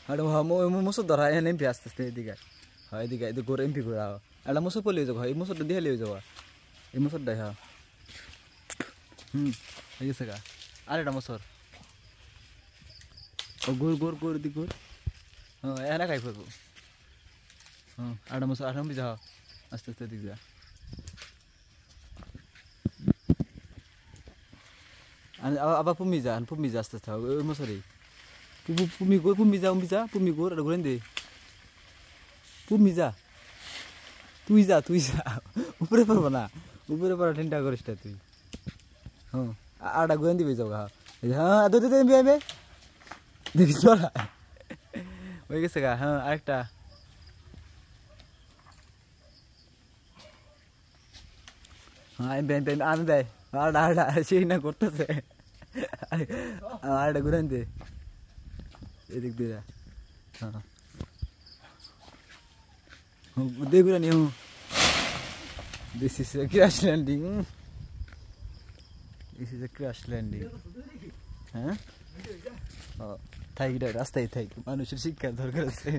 Aduh, mau musuh darah yang nem biasa sih diga. Hai diga itu goreng pi gora. Ada musuh poli juga, hai musuh dia leo juga. Ini musuh dah ya. Ayo sega. Ada musuh. Oh gor di gor. Enak kayak apa? Ada musuh ada bisa. Astaga diga. Apa pemiza astaga. Musuh deh. Pumiza ada goreng deh. Pumiza. Tuiza. Upre para tinta koris ta tuই. Ada goreng dibe jaga. Aduh be. Dekhis bala. Hoi geche ga. Arekta. আমি দেয় আড়া সেই না করতেছে আড়া ঘুরান দে এদিক দিয়ে দে ঘুরান this is a crash landing হ্যাঁ থাকি রাস্তায় থাকি মানুষের শিক্ষার দরকার আছে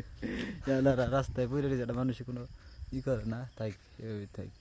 রাস্তায় পড়ে যেটা মানুষের কোনো ই করে না থাকি থাকি